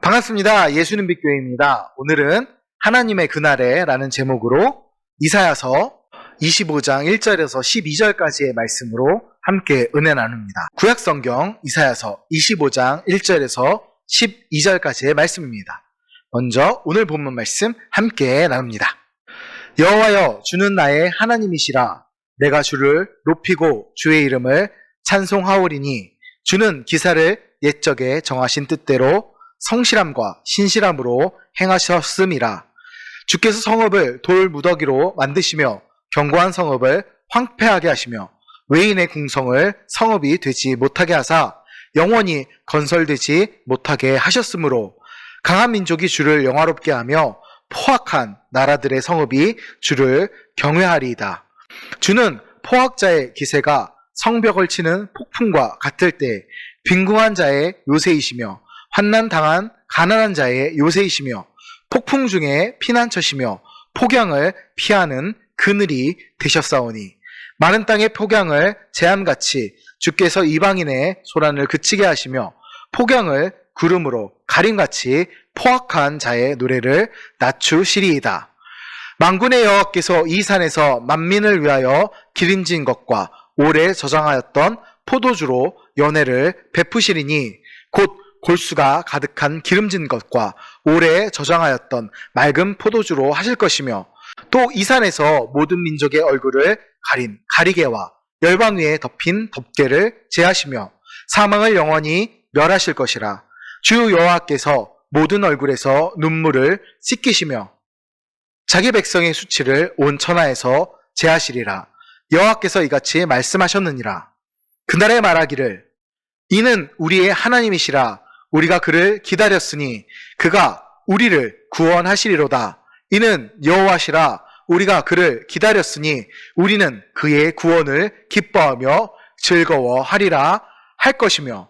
반갑습니다. 예수님 빛교회입니다. 오늘은 하나님의 그날에 라는 제목으로 이사야서 25장 1절에서 12절까지의 말씀으로 함께 은혜 나눕니다. 구약성경 이사야서 25장 1절에서 12절까지의 말씀입니다. 먼저 오늘 본문 말씀 함께 나눕니다. 여호와여, 주는 나의 하나님이시라. 내가 주를 높이고 주의 이름을 찬송하오리니 주는 기사를 옛적에 정하신 뜻대로 성실함과 신실함으로 행하셨음이라. 주께서 성읍을 돌 무더기로 만드시며 견고한 성읍을 황폐하게 하시며 외인의 궁성을 성읍이 되지 못하게 하사 영원히 건설되지 못하게 하셨으므로 강한 민족이 주를 영화롭게 하며 포악한 나라들의 성읍이 주를 경외하리이다. 주는 포악자의 기세가 성벽을 치는 폭풍과 같을 때 빈궁한 자의 요새이시며 환난당한 가난한 자의 요새이시며 폭풍 중에 피난처시며 폭양을 피하는 그늘이 되셨사오니 마른 땅의 폭양을 재앙같이 주께서 이방인의 소란을 그치게 하시며 폭양을 구름으로 가림같이 포악한 자의 노래를 낮추시리이다. 만군의 여호와께서 이 산에서 만민을 위하여 기름진 것과 오래 저장하였던 포도주로 연회를 베푸시리니 곧 골수가 가득한 기름진 것과 오래 저장하였던 맑은 포도주로 하실 것이며 또 이 산에서 모든 민족의 얼굴을 가린 가리개와 열방 위에 덮인 덮개를 제하시며 사망을 영원히 멸하실 것이라. 주 여호와께서 모든 얼굴에서 눈물을 씻기시며 자기 백성의 수치를 온 천하에서 제하시리라. 여호와께서 이같이 말씀하셨느니라. 그날에 말하기를 이는 우리의 하나님이시라. 우리가 그를 기다렸으니 그가 우리를 구원하시리로다. 이는 여호와시라. 우리가 그를 기다렸으니 우리는 그의 구원을 기뻐하며 즐거워하리라 할 것이며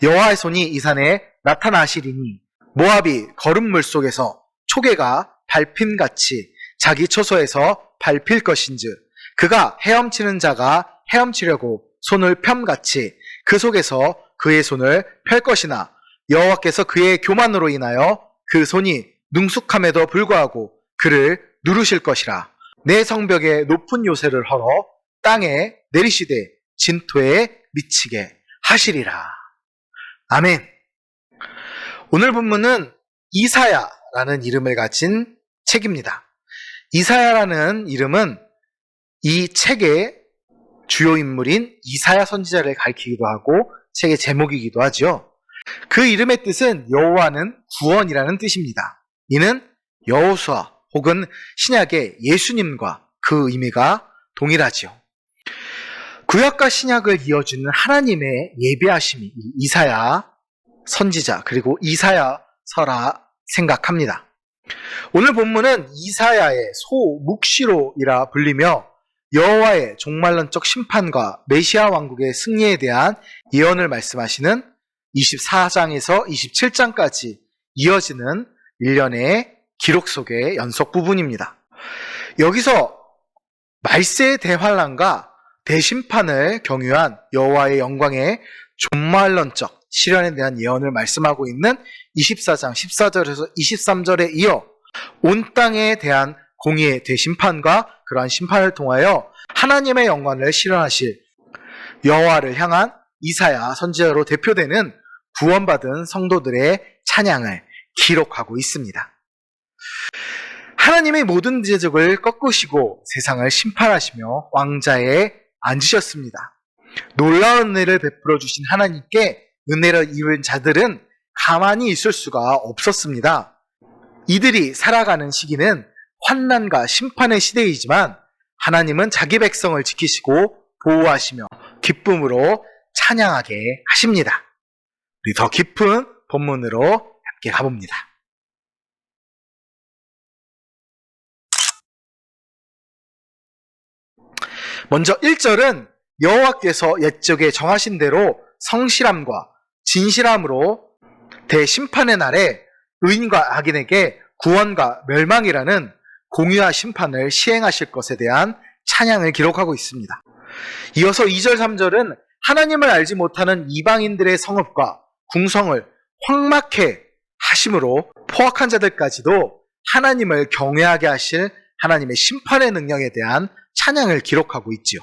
여호와의 손이 이 산에 나타나시리니 모압이 거름물 속에서 초계가 밟힘같이 자기 처소에서 밟힐 것인즉 그가 헤엄치는 자가 헤엄치려고 손을 펴같이 그 속에서 그의 손을 펼 것이나 여호와께서 그의 교만으로 인하여 그 손이 능숙함에도 불구하고 그를 누르실 것이라. 내 성벽에 높은 요새를 헐어 땅에 내리시되 진토에 미치게 하시리라. 아멘. 오늘 본문은 이사야라는 이름을 가진 책입니다. 이사야라는 이름은 이 책의 주요 인물인 이사야 선지자를 가리키기도 하고 책의 제목이기도 하죠. 그 이름의 뜻은 여호와는 구원이라는 뜻입니다. 이는 여호수아 혹은 신약의 예수님과 그 의미가 동일하지요. 구약과 신약을 이어주는 하나님의 예비하심이 이사야 선지자 그리고 이사야서라 생각합니다. 오늘 본문은 이사야의 소묵시로이라 불리며 여호와의 종말론적 심판과 메시아 왕국의 승리에 대한 예언을 말씀하시는 24장에서 27장까지 이어지는 일련의 기록 속의 연속 부분입니다. 여기서 말세의 대환란과 대심판을 경유한 여호와의 영광의 종말론적 실현에 대한 예언을 말씀하고 있는 24장 14절에서 23절에 이어 온 땅에 대한 공의의 대심판과 그러한 심판을 통하여 하나님의 영광을 실현하실 여호와를 향한 이사야 선지자로 대표되는 구원받은 성도들의 찬양을 기록하고 있습니다. 하나님의 모든 제적을 꺾으시고 세상을 심판하시며 왕자에 앉으셨습니다. 놀라운 은혜를 베풀어 주신 하나님께 은혜를 입은 자들은 가만히 있을 수가 없었습니다. 이들이 살아가는 시기는 환난과 심판의 시대이지만 하나님은 자기 백성을 지키시고 보호하시며 기쁨으로 찬양하게 하십니다. 우리 더 깊은 본문으로 함께 가봅니다. 먼저 1절은 여호와께서 옛적에 정하신 대로 성실함과 진실함으로 대심판의 날에 의인과 악인에게 구원과 멸망이라는 공의와 심판을 시행하실 것에 대한 찬양을 기록하고 있습니다. 이어서 2절, 3절은 하나님을 알지 못하는 이방인들의 성읍과 궁성을 황막해 하심으로 포악한 자들까지도 하나님을 경외하게 하실 하나님의 심판의 능력에 대한 찬양을 기록하고 있지요.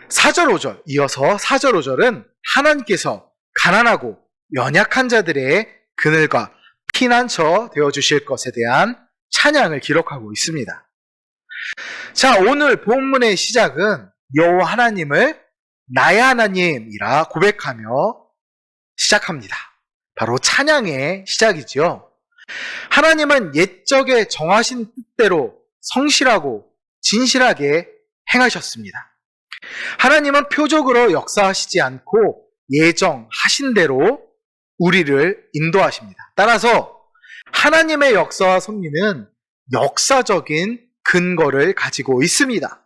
4절 5절 이어서 4절 5절은 하나님께서 가난하고 연약한 자들의 그늘과 피난처 되어주실 것에 대한 찬양을 기록하고 있습니다. 자, 오늘 본문의 시작은 여호와 하나님을 나의 하나님이라 고백하며 시작합니다. 바로 찬양의 시작이지요. 하나님은 옛적에 정하신 뜻대로 성실하고 진실하게 행하셨습니다. 하나님은 표적으로 역사하시지 않고 예정하신 대로 우리를 인도하십니다. 따라서 하나님의 역사와 섭리는 역사적인 근거를 가지고 있습니다.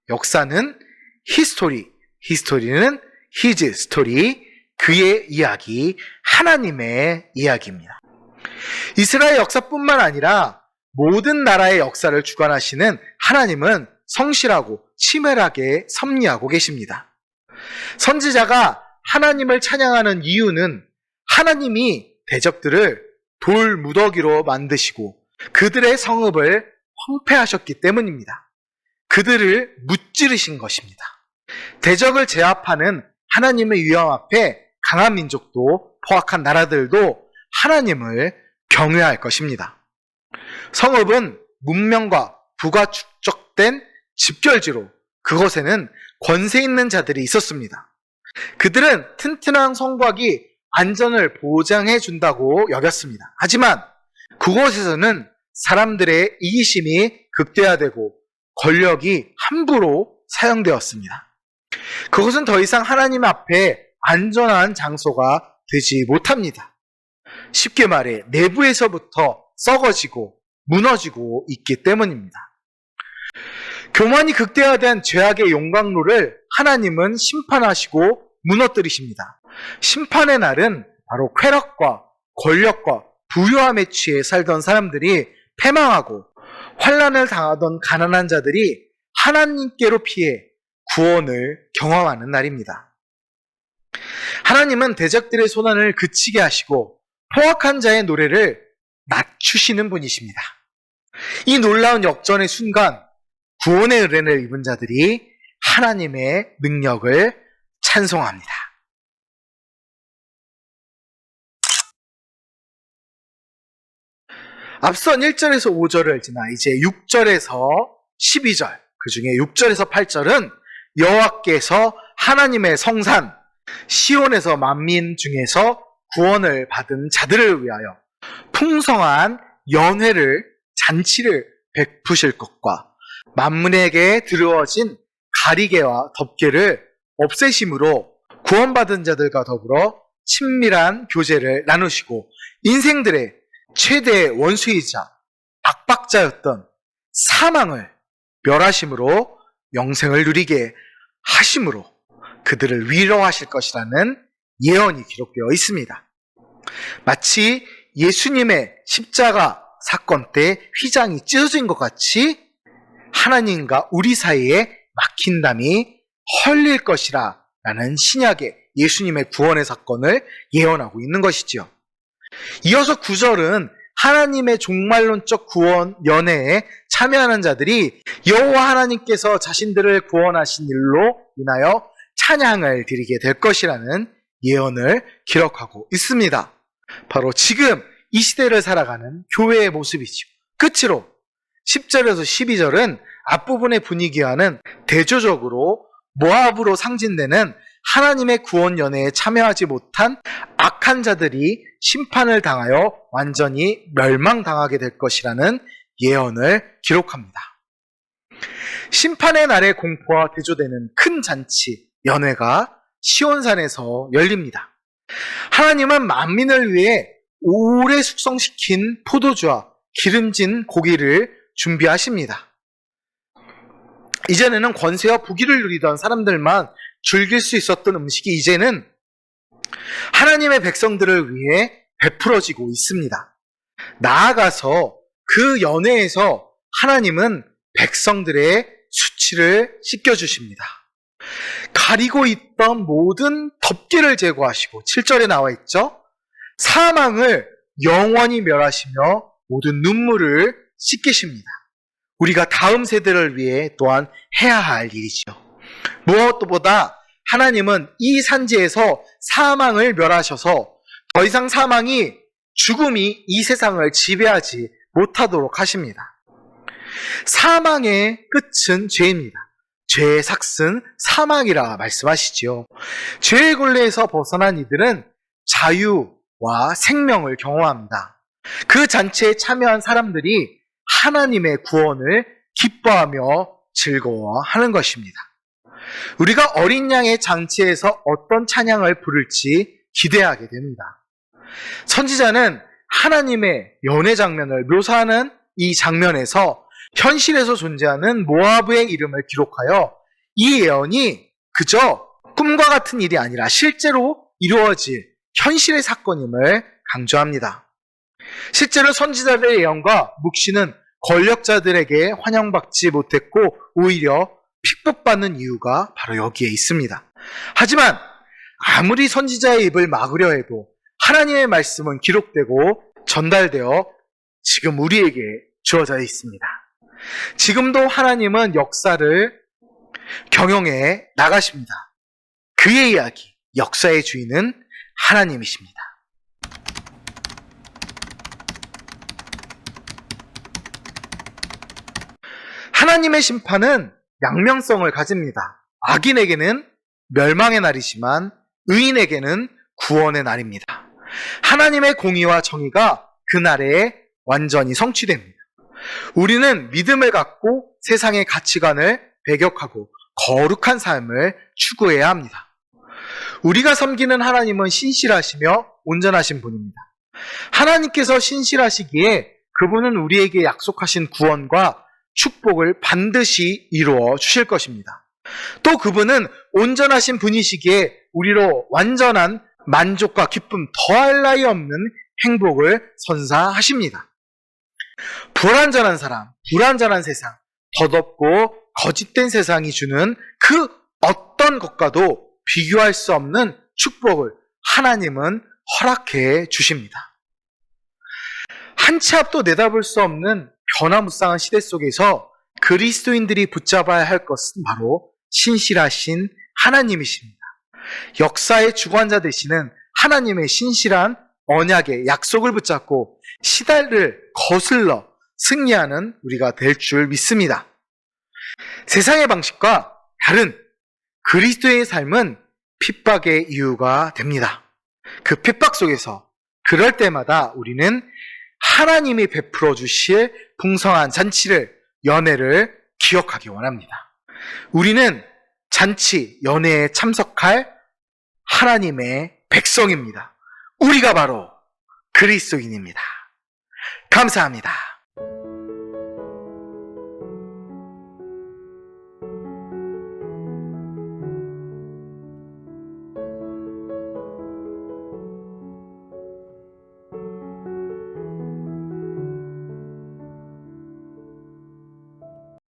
역사는 히스토리는 his story, 그의 이야기, 하나님의 이야기입니다. 이스라엘 역사뿐만 아니라 모든 나라의 역사를 주관하시는 하나님은 성실하고 치밀하게 섭리하고 계십니다. 선지자가 하나님을 찬양하는 이유는 하나님이 대적들을 돌무더기로 만드시고 그들의 성읍을 황폐하셨기 때문입니다. 그들을 무찌르신 것입니다. 대적을 제압하는 하나님의 위엄 앞에 강한 민족도 포악한 나라들도 하나님을 경외할 것입니다. 성읍은 문명과 부가 축적된 집결지로 그곳에는 권세 있는 자들이 있었습니다. 그들은 튼튼한 성곽이 안전을 보장해 준다고 여겼습니다. 하지만 그곳에서는 사람들의 이기심이 극대화되고 권력이 함부로 사용되었습니다. 그것은 더 이상 하나님 앞에 안전한 장소가 되지 못합니다. 쉽게 말해 내부에서부터 썩어지고 무너지고 있기 때문입니다. 교만이 극대화된 죄악의 용광로를 하나님은 심판하시고 무너뜨리십니다. 심판의 날은 바로 쾌락과 권력과 부유함에 취해 살던 사람들이 패망하고 환난을 당하던 가난한 자들이 하나님께로 피해 구원을 경험하는 날입니다. 하나님은 대적들의 손안을 그치게 하시고 포악한 자의 노래를 낮추시는 분이십니다. 이 놀라운 역전의 순간 구원의 은혜를 입은 자들이 하나님의 능력을 찬송합니다. 앞선 1절에서 5절을 지나 이제 6절에서 12절, 그 중에 6절에서 8절은 여호와께서 하나님의 성산 시온에서 만민 중에서 구원을 받은 자들을 위하여 풍성한 연회를 잔치를 베푸실 것과 만민에게 드루어진 가리개와 덮개를 없애심으로 구원받은 자들과 더불어 친밀한 교제를 나누시고 인생들의 최대의 원수이자 박박자였던 사망을 멸하심으로 영생을 누리게 하심으로 그들을 위로하실 것이라는 예언이 기록되어 있습니다. 마치 예수님의 십자가 사건 때 휘장이 찢어진 것 같이 하나님과 우리 사이에 막힌담이 헐릴 것이라 라는 신약의 예수님의 구원의 사건을 예언하고 있는 것이지요. 이어서 9절은 하나님의 종말론적 구원 연회에 참여하는 자들이 여호와 하나님께서 자신들을 구원하신 일로 인하여 찬양을 드리게 될 것이라는 예언을 기록하고 있습니다. 바로 지금 이 시대를 살아가는 교회의 모습이죠. 끝으로 10절에서 12절은 앞부분의 분위기와는 대조적으로 모압으로 상징되는 하나님의 구원 연회에 참여하지 못한 악한 자들이 심판을 당하여 완전히 멸망당하게 될 것이라는 예언을 기록합니다. 심판의 날의 공포와 대조되는 큰 잔치, 연회가 시온산에서 열립니다. 하나님은 만민을 위해 오래 숙성시킨 포도주와 기름진 고기를 준비하십니다. 이전에는 권세와 부귀를 누리던 사람들만 즐길 수 있었던 음식이 이제는 하나님의 백성들을 위해 베풀어지고 있습니다. 나아가서 그 연회에서 하나님은 백성들의 수치를 씻겨주십니다. 가리고 있던 모든 덮개를 제거하시고 7절에 나와 있죠. 사망을 영원히 멸하시며 모든 눈물을 씻기십니다. 우리가 다음 세대를 위해 또한 해야 할 일이죠. 무엇보다 하나님은 이 산지에서 사망을 멸하셔서 더 이상 죽음이 이 세상을 지배하지 못하도록 하십니다. 사망의 끝은 죄입니다. 죄의 삭은 사망이라 말씀하시지요. 죄의 굴레에서 벗어난 이들은 자유와 생명을 경험합니다. 그 잔치에 참여한 사람들이 하나님의 구원을 기뻐하며 즐거워하는 것입니다. 우리가 어린 양의 잔치에서 어떤 찬양을 부를지 기대하게 됩니다. 선지자는 하나님의 연애 장면을 묘사하는 이 장면에서 현실에서 존재하는 모아브의 이름을 기록하여 이 예언이 그저 꿈과 같은 일이 아니라 실제로 이루어질 현실의 사건임을 강조합니다. 실제로 선지자들의 예언과 묵시는 권력자들에게 환영받지 못했고 오히려 핍박받는 이유가 바로 여기에 있습니다. 하지만 아무리 선지자의 입을 막으려 해도 하나님의 말씀은 기록되고 전달되어 지금 우리에게 주어져 있습니다. 지금도 하나님은 역사를 경영해 나가십니다. 그의 이야기, 역사의 주인은 하나님이십니다. 하나님의 심판은 양면성을 가집니다. 악인에게는 멸망의 날이지만 의인에게는 구원의 날입니다. 하나님의 공의와 정의가 그날에 완전히 성취됩니다. 우리는 믿음을 갖고 세상의 가치관을 배격하고 거룩한 삶을 추구해야 합니다. 우리가 섬기는 하나님은 신실하시며 온전하신 분입니다. 하나님께서 신실하시기에 그분은 우리에게 약속하신 구원과 축복을 반드시 이루어 주실 것입니다. 또 그분은 온전하신 분이시기에 우리로 완전한 만족과 기쁨, 더할 나위 없는 행복을 선사하십니다. 불완전한 사람, 불완전한 세상, 더덥고 거짓된 세상이 주는 그 어떤 것과도 비교할 수 없는 축복을 하나님은 허락해 주십니다. 한 치 앞도 내다볼 수 없는 변화무쌍한 시대 속에서 그리스도인들이 붙잡아야 할 것은 바로 신실하신 하나님이십니다. 역사의 주관자 되시는 하나님의 신실한 언약의 약속을 붙잡고 시대를 거슬러 승리하는 우리가 될 줄 믿습니다. 세상의 방식과 다른 그리스도의 삶은 핍박의 이유가 됩니다. 그 핍박 속에서 그럴 때마다 우리는 하나님이 베풀어 주실 풍성한 잔치를, 연회를 기억하기 원합니다. 우리는 잔치, 연회에 참석할 하나님의 백성입니다. 우리가 바로 그리스도인입니다. 감사합니다.